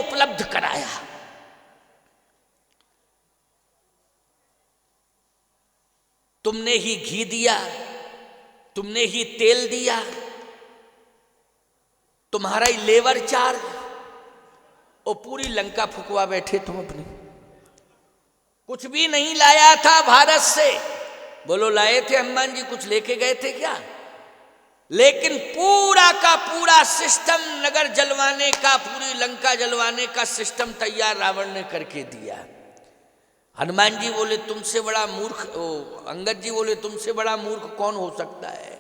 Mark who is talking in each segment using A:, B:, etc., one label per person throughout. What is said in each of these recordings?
A: उपलब्ध कराया। तुमने ही घी दिया, तुमने ही तेल दिया, तुम्हारा ही लेबर चार्ज, और पूरी लंका फुकवा बैठे तुम अपनी। कुछ भी नहीं लाया था भारत से। बोलो लाए थे हनुमान जी, कुछ लेके गए थे क्या? लेकिन पूरा का पूरा सिस्टम, नगर जलवाने का, पूरी लंका जलवाने का सिस्टम तैयार रावण ने करके दिया। हनुमान जी बोले तुमसे बड़ा मूर्ख, अंगद जी बोले तुमसे बड़ा मूर्ख कौन हो सकता है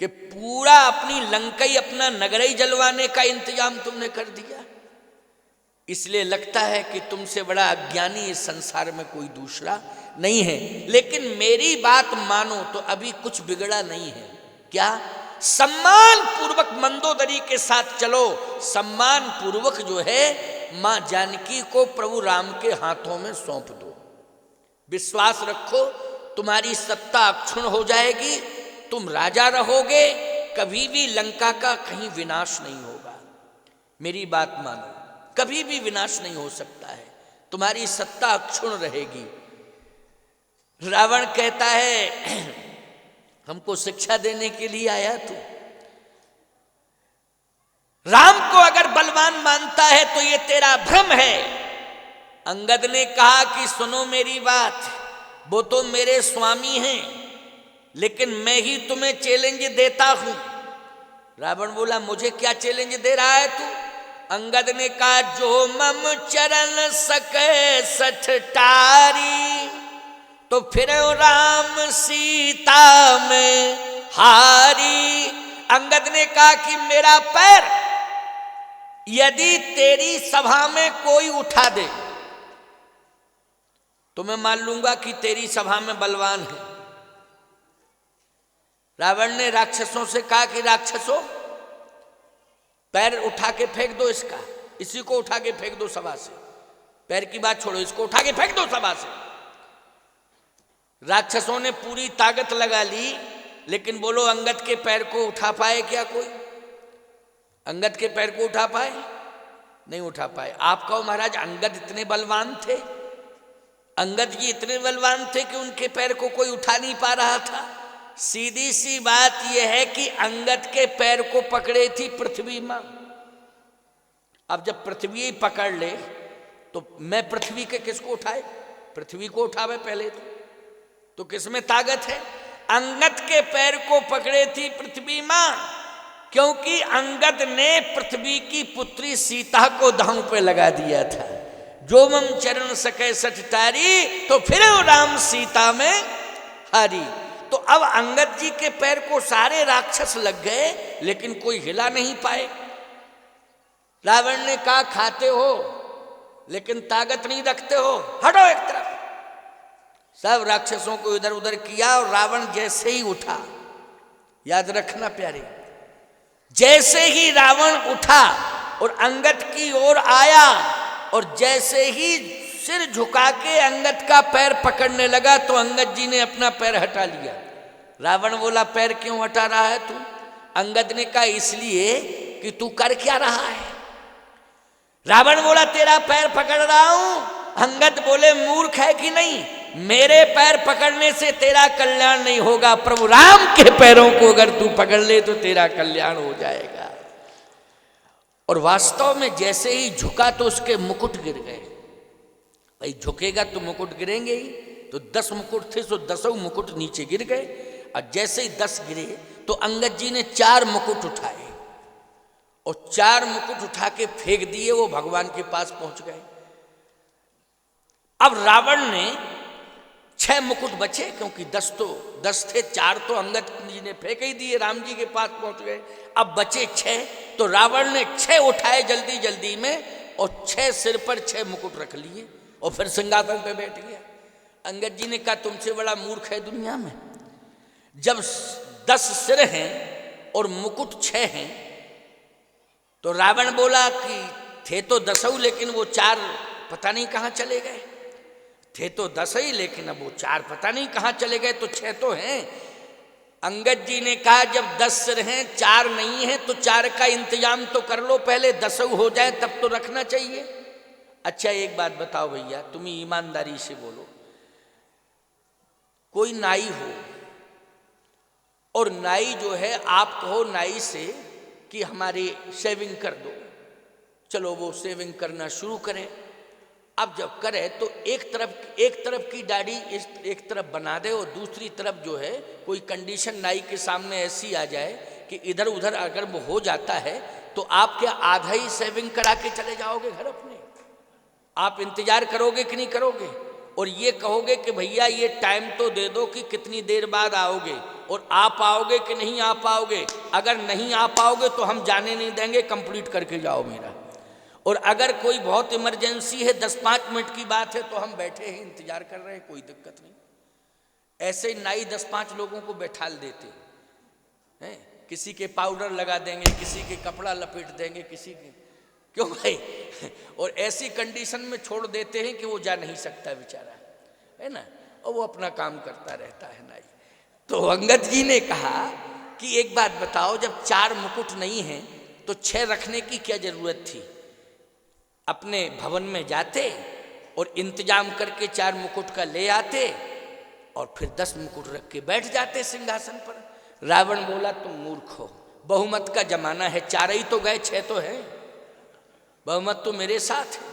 A: कि पूरा अपनी लंका ही, अपना नगर ही जलवाने का इंतजाम तुमने कर दिया। इसलिए लगता है कि तुमसे बड़ा अज्ञानी इस संसार में कोई दूसरा नहीं है। लेकिन मेरी बात मानो तो अभी कुछ बिगड़ा नहीं है। क्या? सम्मान पूर्वक मंदोदरी के साथ चलो, सम्मान पूर्वक जो है मां जानकी को प्रभु राम के हाथों में सौंप दो। विश्वास रखो, तुम्हारी सत्ता अक्षुण्ण हो जाएगी, तुम राजा रहोगे, कभी भी लंका का कहीं विनाश नहीं होगा। मेरी बात मानो, कभी भी विनाश नहीं हो सकता है, तुम्हारी सत्ता अक्षुण्ण रहेगी। रावण कहता है हमको शिक्षा देने के लिए आया तू? राम को अगर बलवान मानता है तो ये तेरा भ्रम है। अंगद ने कहा कि सुनो मेरी बात, वो तो मेरे स्वामी हैं, लेकिन मैं ही तुम्हें चैलेंज देता हूं। रावण बोला मुझे क्या चैलेंज दे रहा है तू? अंगद ने कहा जो मम चरण सके सठटारी, तो फिर राम सीता में हारी। अंगद ने कहा कि मेरा पैर यदि तेरी सभा में कोई उठा दे तो मैं मान लूंगा कि तेरी सभा में बलवान है। रावण ने राक्षसों से कहा कि राक्षसों पैर उठा के फेंक दो इसका, इसी को उठा के फेंक दो सभा से। पैर की बात छोड़ो, इसको उठा के फेंक दो सभा से। राक्षसों ने पूरी ताकत लगा ली, लेकिन बोलो अंगद के पैर को उठा पाए क्या कोई? अंगद के पैर को उठा पाए? नहीं उठा पाए। आप कहो महाराज अंगद इतने बलवान थे, अंगद जी इतने बलवान थे कि उनके पैर को कोई उठा नहीं पा रहा था। सीधी सी बात यह है कि अंगद के पैर को पकड़े थी पृथ्वी मां। अब जब पृथ्वी ही पकड़ ले तो मैं पृथ्वी के किसको उठाए? पृथ्वी को उठावे पहले तो किसमें ताकत है? अंगद के पैर को पकड़े थी पृथ्वी मां, क्योंकि अंगद ने पृथ्वी की पुत्री सीता को दांव पे लगा दिया था। जो मम चरण सके सठटारी, तो फिर राम सीता में हारी। तो अब अंगद जी के पैर को सारे राक्षस लग गए, लेकिन कोई हिला नहीं पाए। रावण ने कहा खाते हो लेकिन ताकत नहीं रखते हो, हटो एक तरफ। सब राक्षसों को इधर उधर किया और रावण जैसे ही उठा, याद रखना प्यारे, जैसे ही रावण उठा और अंगद की ओर आया और जैसे ही सिर झुका के अंगद का पैर पकड़ने लगा तो अंगद जी ने अपना पैर हटा लिया। रावण बोला पैर क्यों हटा रहा है तू? अंगद ने कहा इसलिए कि तू कर क्या रहा है। रावण बोला तेरा पैर पकड़ रहा हूं। अंगद बोले मूर्ख है कि नहीं, मेरे पैर पकड़ने से तेरा कल्याण नहीं होगा, प्रभु राम के पैरों को अगर तू पकड़ ले तो तेरा कल्याण हो जाएगा। और वास्तव में जैसे ही झुका तो उसके मुकुट गिर गए। भाई झुकेगा तो मुकुट गिरेंगे ही, तो 10 मुकुट थे तो 10 मुकुट नीचे गिर गए। और जैसे ही 10 गिरे तो अंगद जी ने 4 मुकुट उठाए और 4 मुकुट उठा के फेंक दिए, वो भगवान के पास पहुंच गए। अब रावण ने 6 मुकुट बचे, क्योंकि 10 थे, 4 तो अंगद जी ने फेंक ही दिए, राम जी के पास पहुंच गए। अब बचे 6, तो रावण ने 6 उठाए जल्दी जल्दी में और 6 सिर पर 6 मुकुट रख लिए और फिर सिंहासन पे बैठ गया। अंगद जी ने कहा तुमसे बड़ा मूर्ख है दुनिया में, जब 10 सिर हैं और मुकुट 6 हैं। तो रावण बोला कि थे तो 10 लेकिन वो 4 पता नहीं कहाँ चले गए, थे तो 10 ही लेकिन अब वो 4 पता नहीं कहाँ चले गए, तो 6 तो हैं। अंगद जी ने कहा जब 10 सिर हैं 4 नहीं है तो 4 का इंतजाम तो कर लो, पहले 10 हो जाए तब तो रखना चाहिए। अच्छा एक बात बताओ भैया, तुम ईमानदारी से बोलो, कोई नाई हो और नाई जो है आप कहो नाई से कि हमारी शेविंग कर दो, चलो वो शेविंग करना शुरू करें। अब जब करे तो एक तरफ की दाढ़ी एक तरफ बना दे और दूसरी तरफ जो है कोई कंडीशन नाई के सामने ऐसी आ जाए कि इधर उधर अगर वो हो जाता है तो आप क्या आधा ही शेविंग करा के चले जाओगे घर अपने? आप इंतजार करोगे कि नहीं करोगे? और ये कहोगे कि भैया ये टाइम तो दे दो कि कितनी देर बाद आओगे, और आप आओगे कि नहीं आ पाओगे? अगर नहीं आ पाओगे तो हम जाने नहीं देंगे, कंप्लीट करके जाओ मेरा। और अगर कोई बहुत इमरजेंसी है 10-5 मिनट की बात है तो हम बैठे हैं इंतजार कर रहे हैं, कोई दिक्कत नहीं। ऐसे नाई 10-5 लोगों को बैठाल देते हैं, किसी के पाउडर लगा देंगे, किसी के कपड़ा लपेट देंगे, किसी के, क्यों भाई? और ऐसी कंडीशन में छोड़ देते हैं कि वो जा नहीं सकता बेचारा, है ना, और वो अपना काम करता रहता है नाई। तो अंगद जी ने कहा कि एक बात बताओ, जब 4 मुकुट नहीं है तो 6 रखने की क्या जरूरत थी? अपने भवन में जाते और इंतजाम करके 4 मुकुट का ले आते और फिर 10 मुकुट रख के बैठ जाते सिंहासन पर। रावण बोला तुम मूर्ख हो, बहुमत का जमाना है, 4 ही तो गए, 6 तो है, बहुमत तो मेरे साथ है।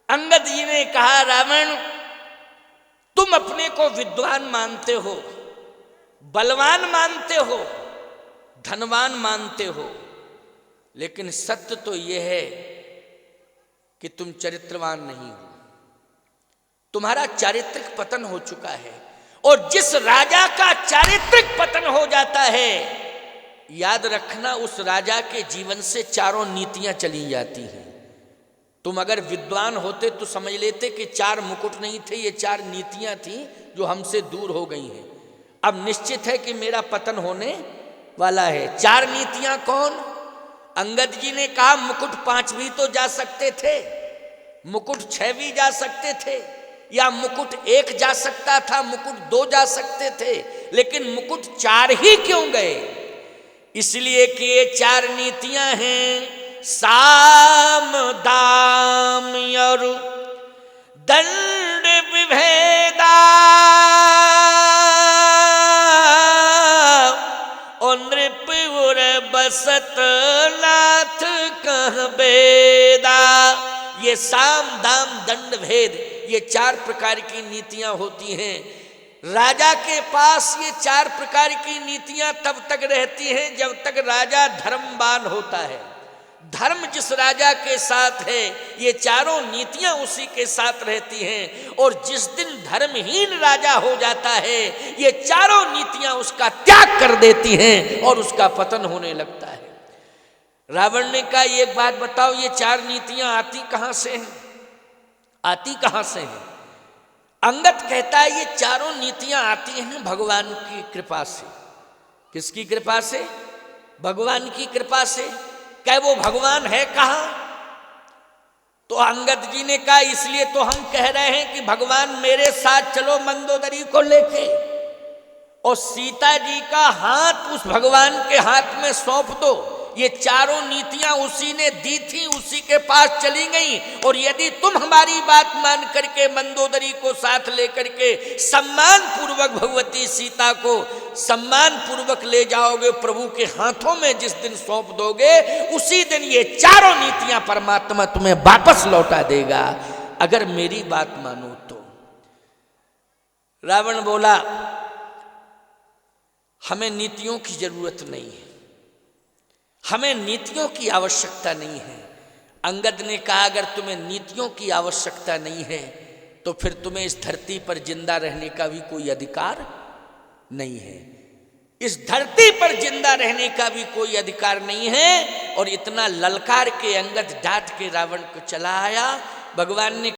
A: अंगद जी ने कहा रावण तुम अपने को विद्वान मानते हो, बलवान मानते हो, धनवान मानते हो, लेकिन सत्य तो यह है कि तुम चरित्रवान नहीं हो, तुम्हारा चारित्रिक पतन हो चुका है। और जिस राजा का चारित्रिक पतन हो जाता है, याद रखना उस राजा के जीवन से 4 नीतियां चली जाती हैं। तुम अगर विद्वान होते तो समझ लेते कि 4 मुकुट नहीं थे, ये 4 नीतियां थी जो हमसे दूर हो गई हैं। अब निश्चित है कि मेरा पतन होने वाला है। 4 नीतियां कौन? अंगद जी ने कहा मुकुट 5 भी तो जा सकते थे, मुकुट 6 भी जा सकते थे, या मुकुट 1 जा सकता था, मुकुट 2 जा सकते थे, लेकिन मुकुट 4 ही क्यों गए? इसलिए कि ये 4 नीतियां हैं साम दाम और दंड विभेदा, और नृप उर बसत नाथ कह बेदा। ये साम दाम दंड भेद, ये 4 प्रकार की नीतियां होती हैं। राजा के पास ये 4 प्रकार की नीतियां तब तक रहती हैं जब तक राजा धर्मवान होता है। धर्म जिस राजा के साथ है ये 4 नीतियां उसी के साथ रहती हैं, और जिस दिन धर्महीन राजा हो जाता है ये 4 नीतियां उसका त्याग कर देती हैं और उसका पतन होने लगता है। रावण ने कहा एक बात बताओ, ये 4 नीतियां आती कहां से हैं? आती कहां से हैं? अंगद कहता है ये 4 नीतियां आती हैं भगवान की कृपा से। किसकी कृपा से? भगवान की कृपा से। क्या वो भगवान है कहां? तो अंगद जी ने कहा इसलिए तो हम कह रहे हैं कि भगवान मेरे साथ चलो मंदोदरी को लेके, और सीता जी का हाथ उस भगवान के हाथ में सौंप दो। ये 4 नीतियां उसी ने दी थी, उसी के पास चली गई। और यदि तुम हमारी बात मान करके मंदोदरी को साथ लेकर के सम्मान पूर्वक भगवती सीता को सम्मान पूर्वक ले जाओगे, प्रभु के हाथों में जिस दिन सौंप दोगे, उसी दिन ये 4 नीतियां परमात्मा तुम्हें वापस लौटा देगा, अगर मेरी बात मानो तो। रावण बोला हमें नीतियों की जरूरत नहीं है, हमें नीतियों की आवश्यकता नहीं है। अंगद ने कहा अगर तुम्हें नीतियों की आवश्यकता नहीं है तो फिर तुम्हें इस धरती पर जिंदा रहने का भी कोई अधिकार नहीं है। इस धरती पर जिंदा रहने का भी कोई अधिकार नहीं है। और इतना ललकार के अंगद डांट के रावण को चला आया। भगवान ने